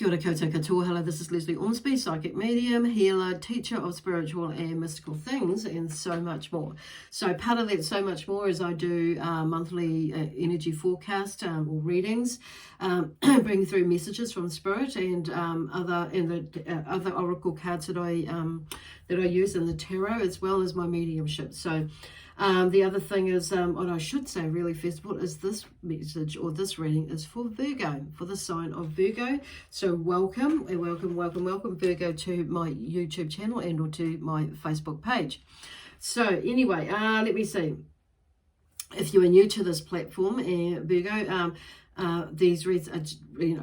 Kia ora koutou katoa. Hello, this is Lesley Ormsby, psychic medium, healer, teacher of spiritual and mystical things, and so much more. So part of that so much more is I do monthly energy forecast or readings, bring through messages from spirit and other oracle cards that I use in the tarot, as well as my mediumship. So the other thing is, what I should say really first of all is this message or this reading is for Virgo, for the sign of Virgo. So welcome Virgo to my YouTube channel and or to my Facebook page. So anyway, let me see. If you are new to this platform, Virgo, these reads are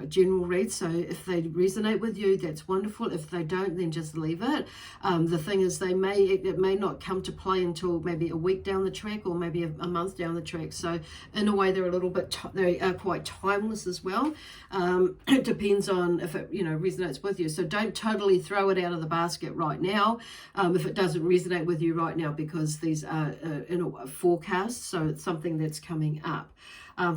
general reads, so if they resonate with you, that's wonderful. If they don't, then just leave it. The thing is, it may not come to play until maybe a week down the track or maybe a month down the track. So in a way, they're a little bit they are quite timeless as well. It depends on if it resonates with you. So don't totally throw it out of the basket right now if it doesn't resonate with you right now, because these are in a forecast, so it's something that's coming up.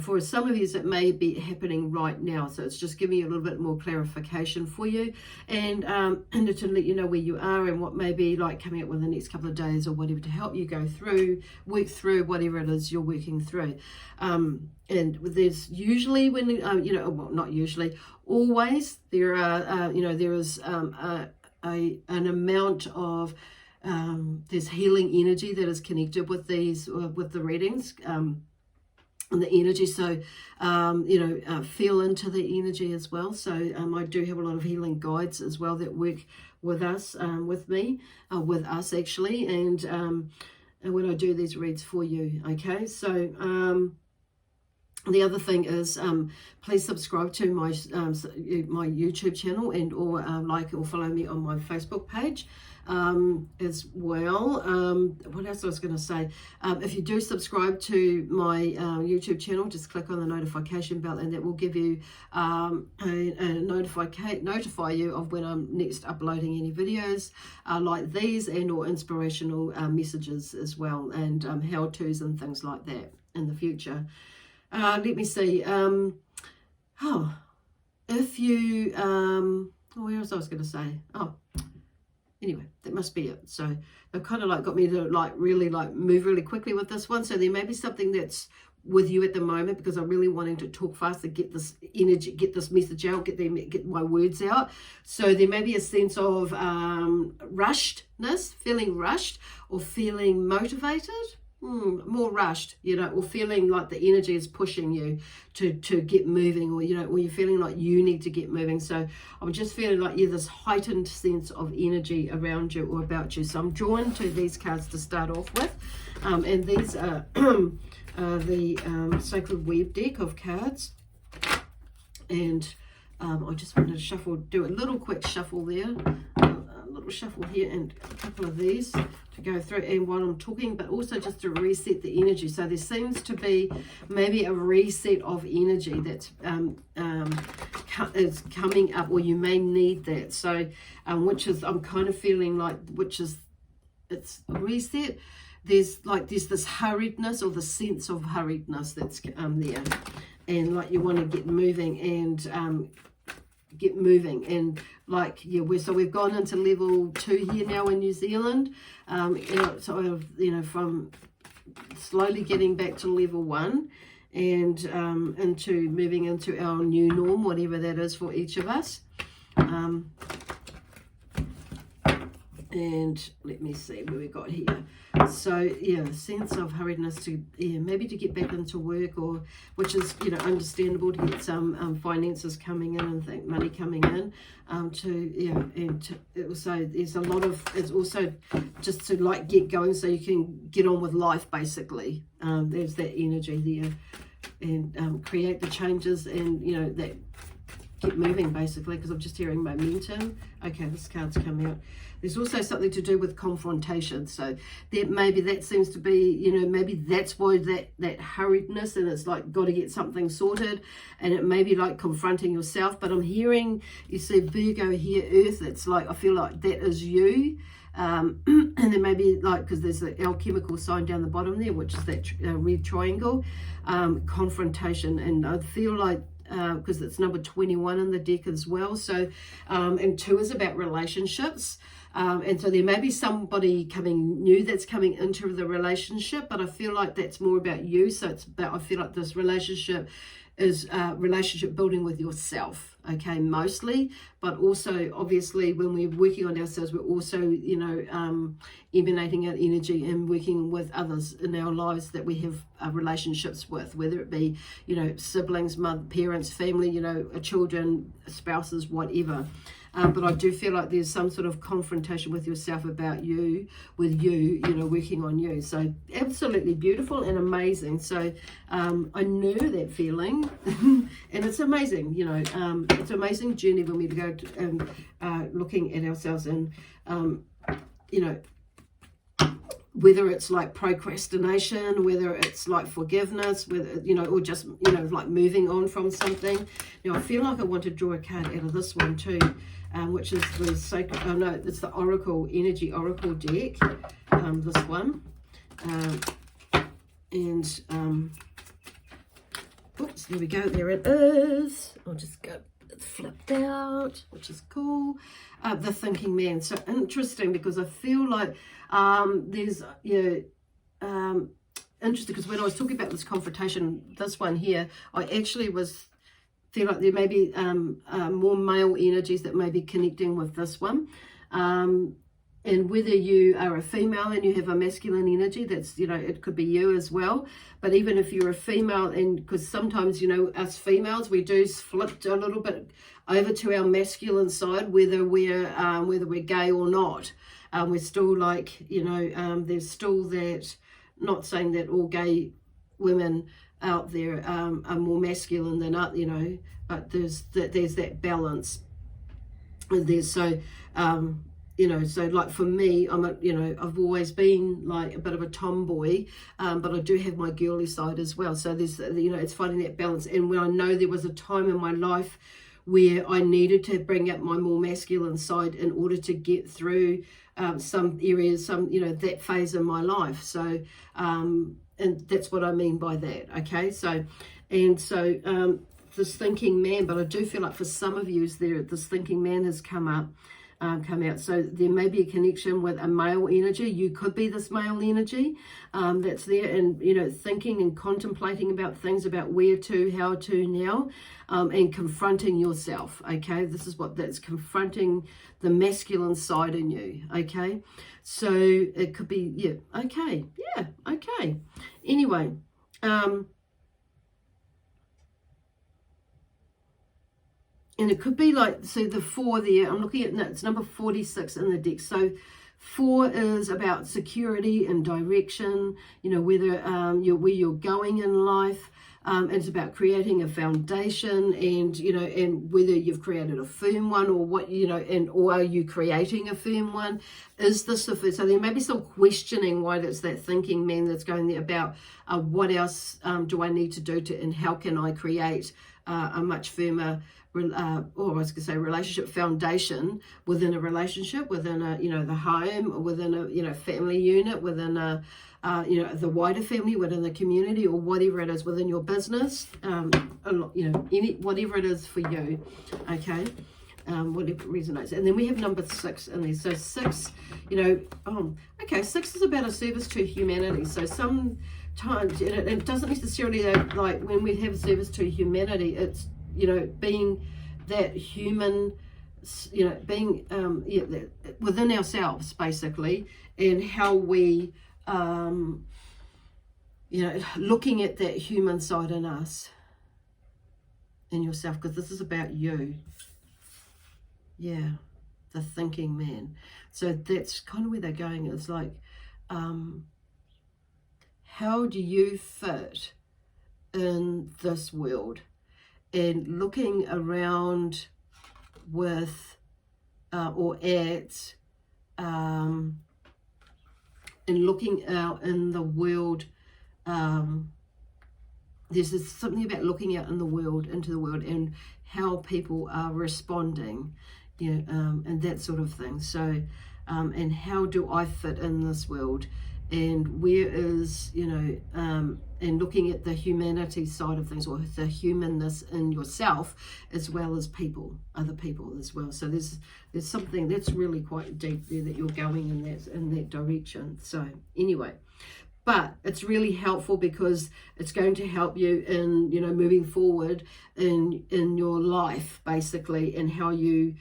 For some of you, it may be happening right now. So it's just giving you a little bit more clarification for you, and to let you know where you are and what may be like coming up with the next couple of days or whatever, to help you work through whatever it is you're working through. And there's usually well, not usually, always there are, there is an amount of there's healing energy that is connected with these, with the readings. And the energy, so feel into the energy as well. So I do have a lot of healing guides as well that work with us, with us actually, and when I do these reads for you. Okay, so the other thing is, please subscribe to my YouTube channel and or like or follow me on my Facebook page as well. What else I was going to say? If you do subscribe to my YouTube channel, just click on the notification bell, and that will give you notify you of when I'm next uploading any videos like these, and or inspirational messages as well, and how-tos and things like that in the future. Let me see. If you where else I was going to say? Anyway, that must be it. So they've kind of got me to really move really quickly with this one. So there may be something that's with you at the moment, because I'm really wanting to talk fast to get this energy, get this message out, get my words out. So there may be a sense of rushedness, feeling rushed, or feeling motivated. More rushed, or feeling like the energy is pushing you to get moving, or or you're feeling like you need to get moving. So I'm just feeling like this heightened sense of energy around you or about you. So I'm drawn to these cards to start off with, and these are the Sacred Web deck of cards, and I just wanted to do a little quick shuffle there. Little shuffle here and a couple of these to go through, and while I'm talking, but also just to reset the energy. So there seems to be maybe a reset of energy that's is coming up, or you may need that. So which is, I'm kind of feeling like, it's a reset. There's this hurriedness, or the sense of hurriedness that's there, and like you want to get moving and so we've gone into level 2 here now in New Zealand, from slowly getting back to level 1 and into moving into our new norm, whatever that is for each of us. And let me see where we got here. So yeah, sense of hurriedness to maybe to get back into work, or which is understandable, to get some finances coming in and money coming in, there's a lot of, it's also just to get going so you can get on with life basically. There's that energy there, and create the changes, and that get moving basically, because I'm just hearing momentum. Okay, this card's come out. There's also something to do with confrontation. So that seems to be, maybe that's why that hurriedness, and it's like got to get something sorted, and it may be like confronting yourself. But I'm hearing, you see Virgo here, Earth, it's like, I feel like that is you. And then maybe because there's the alchemical sign down the bottom there, which is that red triangle, confrontation. And I feel like because it's number 21 in the deck as well. So, and 2 is about relationships. And so there may be somebody coming new that's coming into the relationship, but I feel like that's more about you. So it's about, I feel like this relationship is relationship building with yourself, okay, mostly, but also obviously when we're working on ourselves, we're also, you know, emanating out energy and working with others in our lives that we have relationships with, whether it be, you know, siblings, mother, parents, family, you know, children, spouses, whatever. But I do feel like there's some sort of confrontation with yourself about you, with you, you know, working on you. So absolutely beautiful and amazing. So I knew that feeling and it's amazing, you know, it's an amazing journey when we go to, looking at ourselves and, you know, whether it's like procrastination, whether it's like forgiveness, whether, you know, or just, you know, like moving on from something. Now, I feel like I want to draw a card out of this one too, which is the sacred, oh no, it's the Oracle, Energy Oracle deck, this one. Oops, there we go, there it is. I'll just go, it's flipped out, which is cool. The Thinking Man. So interesting because I feel like there's, you know, interesting because when I was talking about this confrontation, this one here, I actually feel like there may be more male energies that may be connecting with this one. And whether you are a female and you have a masculine energy, that's, you know, it could be you as well. But even if you're a female, and because sometimes, you know, us females, we do flip a little bit over to our masculine side, whether we're gay or not. We're still like, you know, there's still that, not saying that all gay women out there are more masculine than other, you know, but there's that balance. There's so, you know, so like for me, you know, I've always been like a bit of a tomboy, but I do have my girly side as well. So there's, you know, it's finding that balance. And when I know there was a time in my life where I needed to bring up my more masculine side in order to get through some areas, you know, that phase in my life. So, and that's what I mean by that, okay? So, and so this Thinking Man, but I do feel like for some of you, this Thinking Man has come out. So there may be a connection with a male energy. You could be this male energy that's there, and, you know, thinking and contemplating about things, about where to, how to now, and confronting yourself, okay? This is that's confronting the masculine side in you, okay? So it could be, yeah, okay. Anyway, and it could be like, so the 4 there, I'm looking at, it's number 46 in the deck. So 4 is about security and direction, you know, whether where you're going in life. It's about creating a foundation, and, you know, and whether you've created a firm one or what, you know, or are you creating a firm one? Is this so there may be some questioning why there's that Thinking Man that's going there about what else do I need to do and how can I create a much firmer I was going to say relationship foundation within a relationship, within a, you know, the home, or within a, you know, family unit, within a, you know, the wider family, within the community, or whatever it is, within your business, you know, whatever it is for you, okay, whatever resonates. And then we have number 6 in there. So 6, you know, okay, 6 is about a service to humanity. So sometimes, it doesn't necessarily, like when we have service to humanity, it's, you know, being that human, you know, being within ourselves, basically, and how we, you know, looking at that human side in us, in yourself, because this is about you. Yeah, the Thinking Man. So that's kind of where they're going. It's like, how do you fit in this world? And looking around with or at and looking out in the world, there's something about looking out in the world, into the world, and how people are responding, you know, and that sort of thing. So and how do I fit in this world? and where is, you know, and looking at the humanity side of things, or the humanness in yourself, as well as people, other people as well. So there's something that's really quite deep there that you're going in that direction. So anyway, but it's really helpful because it's going to help you in, you know, moving forward in your life, basically, and how you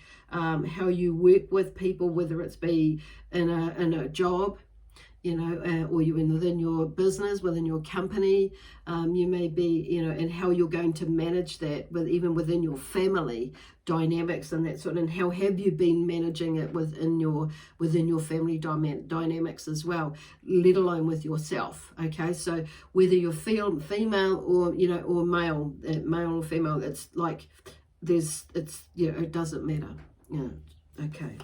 work with people, whether it's be in a job, you know, or you within your business, within your company, you may be, you know, and how you're going to manage that even within your family dynamics and that sort of, and how have you been managing it within your family dynamics as well, let alone with yourself. Okay, so whether you're female or, you know, or male or female, it's like you know, it doesn't matter. Yeah, okay.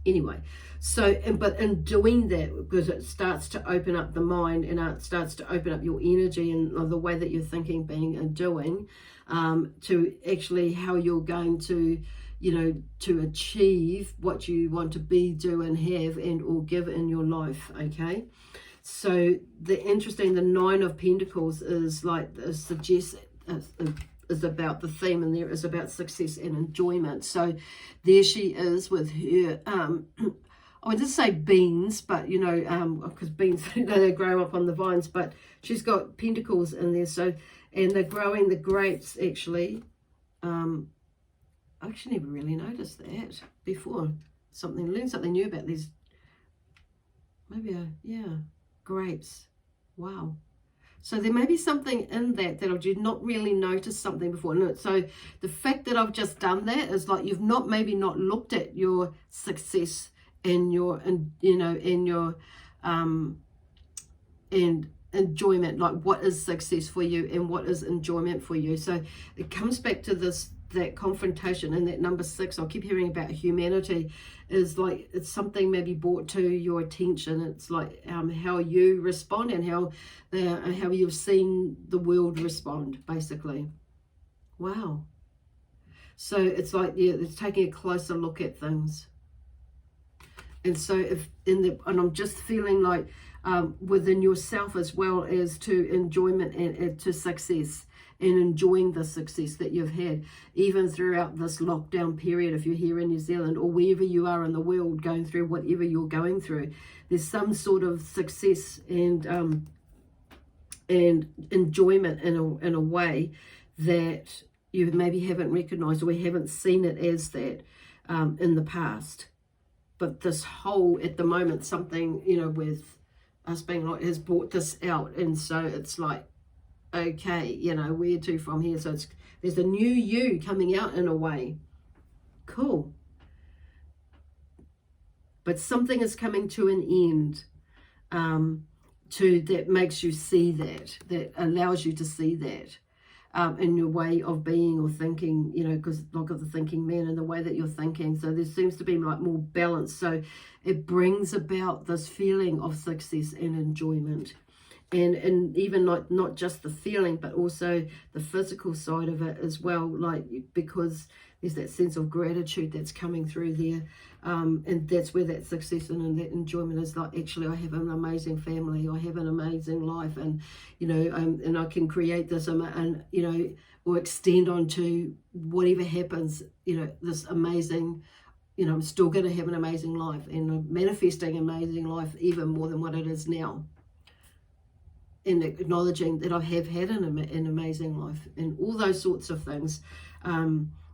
Anyway, so, but in doing that, because it starts to open up the mind, and it starts to open up your energy and the way that you're thinking, being, and doing, to actually how you're going to, you know, to achieve what you want to be, do, and have, and or give in your life. Okay, so the 9 of Pentacles is like is about the theme, and there is about success and enjoyment. So there she is with her, I would just say beans, but, you know, because beans, you know, they grow up on the vines, but she's got pentacles in there. So, and they're growing the grapes, actually. I actually never really noticed that before. Learned something new about these. Maybe, yeah, grapes. Wow. So there may be something in that I did not really notice something before. No, so the fact that I've just done that is like you've maybe not looked at your success and your, you know, in your and enjoyment, like what is success for you and what is enjoyment for you. So it comes back to that confrontation, and that number 6, I'll keep hearing about humanity, is like it's something maybe brought to your attention. It's like how you respond and how you've seen the world respond, basically. Wow. So it's like, yeah, it's taking a closer look at things. And so and I'm just feeling like within yourself as well as to enjoyment and to success, and enjoying the success that you've had, even throughout this lockdown period, if you're here in New Zealand or wherever you are in the world, going through whatever you're going through, there's some sort of success and enjoyment in a way that you maybe haven't recognized, or we haven't seen it as that in the past. But this whole, at the moment, something, you know, with us being like, has brought this out. And so it's like, okay, you know, where to from here? So there's a new you coming out in a way. Cool. But something is coming to an end that makes you see that allows you to see that in your way of being or thinking, you know, because look at the thinking man and the way that you're thinking. So there seems to be like more balance. So it brings about this feeling of success and enjoyment. And even like not just the feeling, but also the physical side of it as well, like because there's that sense of gratitude that's coming through there, and that's where that success and that enjoyment is like, actually I have an amazing family, I have an amazing life, and you know, and I can create this, and you know, or extend on to whatever happens, you know, this amazing, you know, I'm still going to have an amazing life, and I'm manifesting amazing life even more than what it is now. And acknowledging that I have had an amazing life, and all those sorts of things.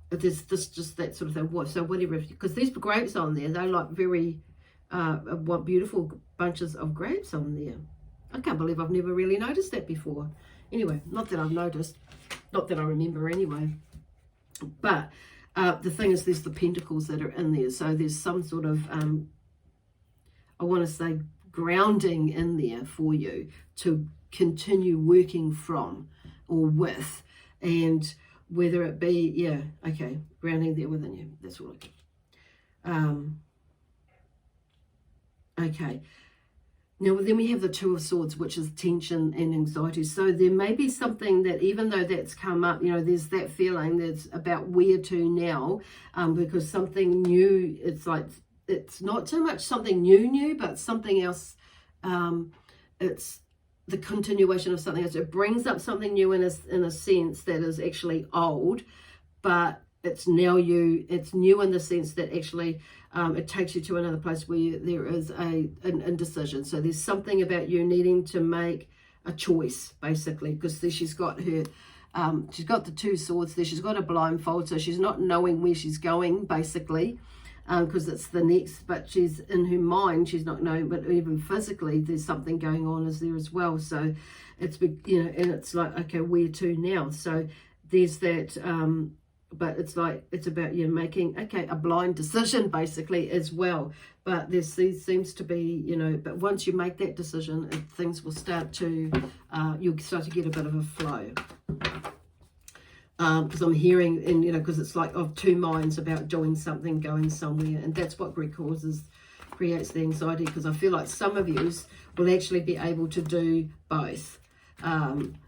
There's just that sort of thing. So whatever, because these grapes on there, they're like very what beautiful bunches of grapes on there. I can't believe I've never really noticed that before. Anyway, not that I've noticed, not that I remember anyway. But the thing is, there's the pentacles that are in there. So there's some sort of, I want to say, grounding in there for you to continue working from or with, and whether it be, yeah, okay, grounding there within you. That's all I get. Okay. Now, then we have the Two of Swords, which is tension and anxiety. So there may be something that, even though that's come up, you know, there's that feeling that's about where to now, because something new, it's like, it's not so much something new, but something else it's the continuation of something else. It brings up something new in a sense that is actually old, but it's now it's new in the sense that actually it takes you to another place where there is an indecision. So there's something about you needing to make a choice, basically, because there she's got the 2 swords there. She's got a blindfold, so she's not knowing where she's going, basically, because it's the next, but she's in her mind, she's not knowing, but even physically there's something going on as there as well. So it's, you know, and it's like, okay, where to now? So there's that, but it's like, it's about you making, okay, a blind decision, basically, as well. But there seems to be, you know, but once you make that decision, things will start to, you'll start to get a bit of a flow. Because I'm hearing, and you know, because it's like of 2 minds about doing something, going somewhere, and that's what creates the anxiety. Because I feel like some of you will actually be able to do both.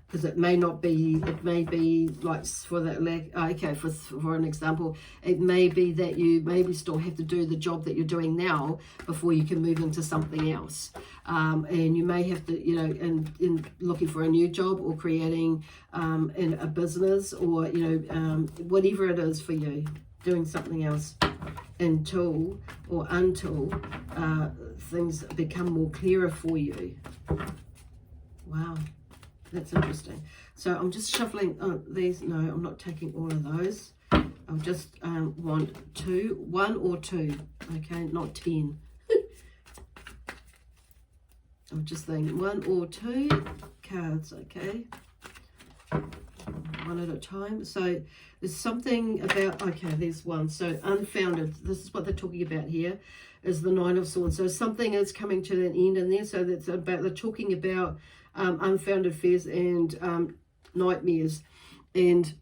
Because it may be like, for that, okay, for an example, it may be that you maybe still have to do the job that you're doing now before you can move into something else. And you may have to, you know, in looking for a new job, or creating in a business, or, you know, whatever it is for you, doing something else until things become more clearer for you. Wow. That's interesting. So I'm just shuffling these. No, I'm not taking all of those. I'll just want 1 or 2. Okay, not 10. I'm just thinking 1 or 2 cards. Okay, one at a time. So there's something about, okay, there's one. So unfounded. This is what they're talking about here, is the 9 of Swords. So something is coming to an end in there. So that's about, they're talking about unfounded fears and nightmares, and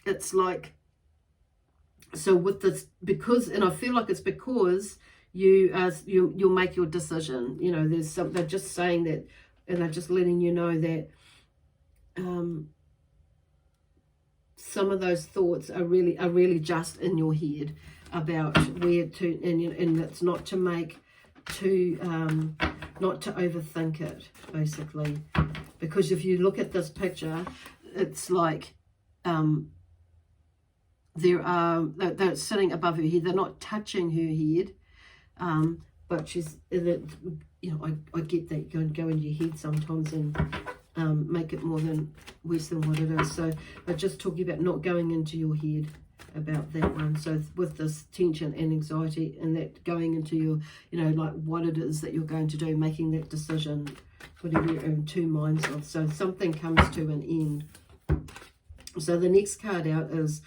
it's like, so with this, because, and I feel like it's because you'll make your decision. You know, there's some, they're just saying that, and they're just letting you know that some of those thoughts are really just in your head about where to, and it's not to make too not to overthink it, basically, because if you look at this picture, it's like they're sitting above her head. They're not touching her head, but she's, you know, I get that you go into your head sometimes and make it worse than what it is. So but just talking about not going into your head about that one. So with this tension and anxiety, and that going into your, you know, like what it is that you're going to do, making that decision, whatever you're in 2 minds of. So something comes to an end. So the next card out is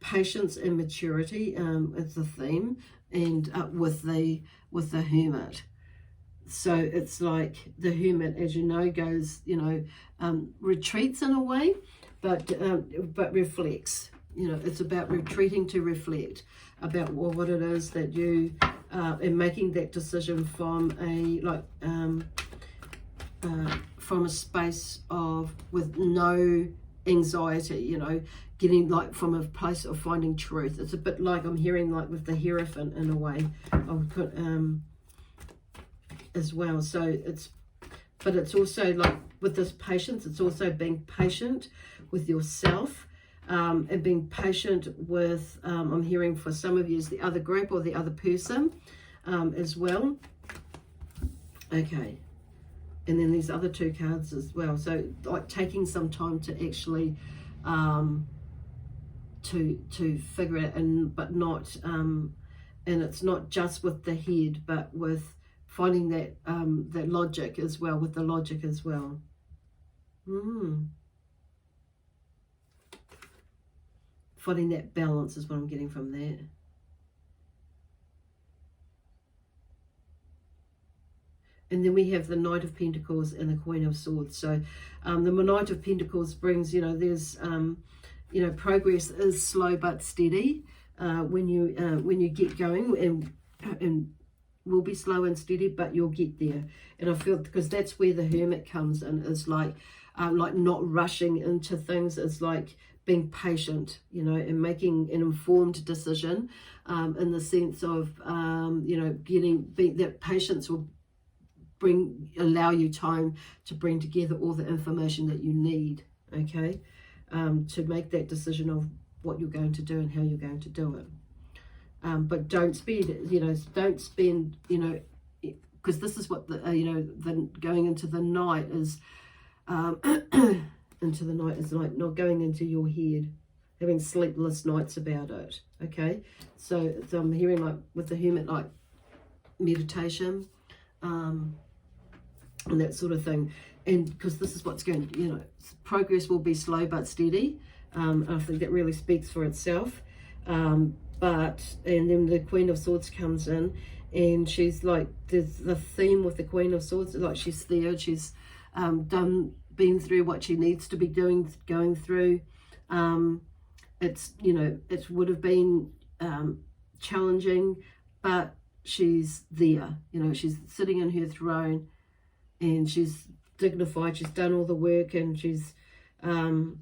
patience and maturity. It's the theme, and with the Hermit. So it's like the Hermit, as you know, goes, you know, retreats in a way, but reflects. You know, it's about retreating to reflect about what it is that you and making that decision from a space of, with no anxiety, you know, getting like from a place of finding truth. It's a bit like I'm hearing like with the Hierophant in a way. I'll put as well. So but it's also like with this patience, it's also being patient with yourself. And being patient with, I'm hearing for some of you, is the other group or the other person as well. Okay. And then these other 2 cards as well. So like taking some time to actually to figure it, but not, and it's not just with the head, but with finding that that logic as well, with the logic as well. Finding that balance is what I'm getting from that. And then we have the Knight of Pentacles and the Queen of Swords. So the Knight of Pentacles brings, you know, there's, you know, progress is slow but steady when you get going, and will be slow and steady, but you'll get there. And I feel, because that's where the Hermit comes in, is like not rushing into things. It's like being patient, you know, and making an informed decision in the sense of, you know, that patience will allow you time to bring together all the information that you need, okay, to make that decision of what you're going to do and how you're going to do it. But don't spend, because this is what the going into the night is, into the night is like not going into your head, having sleepless nights about it, okay? So I'm hearing like with the Hermit, like meditation, and that sort of thing. And because this is what's going, progress will be slow but steady. I think that really speaks for itself. And then the Queen of Swords comes in, and she's like, there's the theme with the Queen of Swords, like she's there, she's been through what she needs to be going through. It's, it would have been challenging, but she's there, she's sitting in her throne, and she's dignified, she's done all the work, and she's done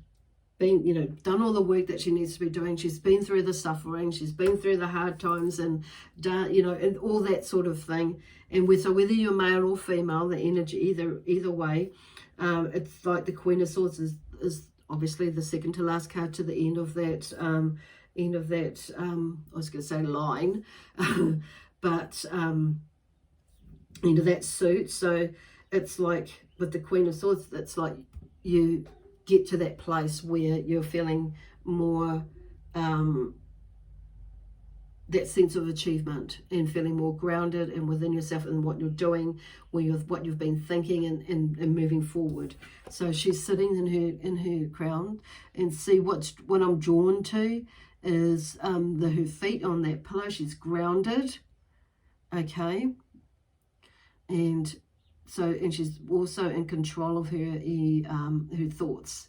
all the work that she needs to be doing. She's been through the suffering, she's been through the hard times, and done, and all that sort of thing. And so whether you're male or female, the energy either way, it's like the Queen of Swords is obviously the second to last card to the end of that I was going to say line, but end of that suit. So it's like with the Queen of Swords, it's like you get to that place where you're feeling more that sense of achievement, and feeling more grounded and within yourself and what you're doing, what you've been thinking, and moving forward. So she's sitting in her crown, and see what I'm drawn to is her feet on that pillow. She's grounded, okay, and she's also in control of her thoughts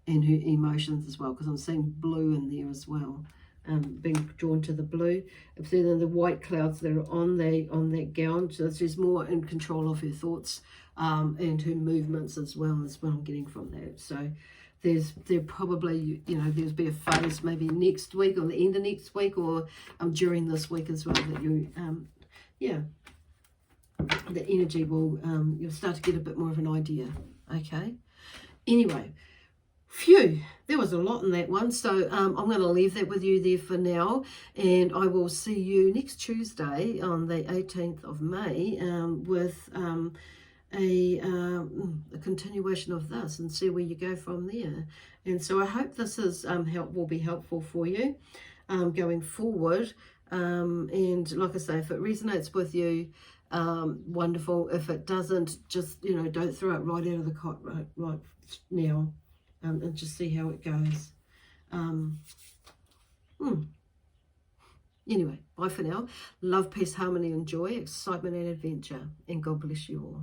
and her emotions as well, because I'm seeing blue in there as well. Being drawn to the blue. So then the white clouds that are on that gown, so she's more in control of her thoughts and her movements as well, is what I'm getting from that. So there probably, there's be a phase maybe next week or the end of next week, or during this week as well, that you the energy will you'll start to get a bit more of an idea, okay? Anyway, phew, there was a lot in that one. So I'm going to leave that with you there for now, and I will see you next Tuesday on the 18th of May with a continuation of this, and see where you go from there. And so I hope this is will be helpful for you going forward. And like I say, if it resonates with you, wonderful. If it doesn't, just don't throw it right out of the cot right now. And just see how it goes. Anyway, bye for now. Love, peace, harmony, and joy, excitement and adventure. And God bless you all.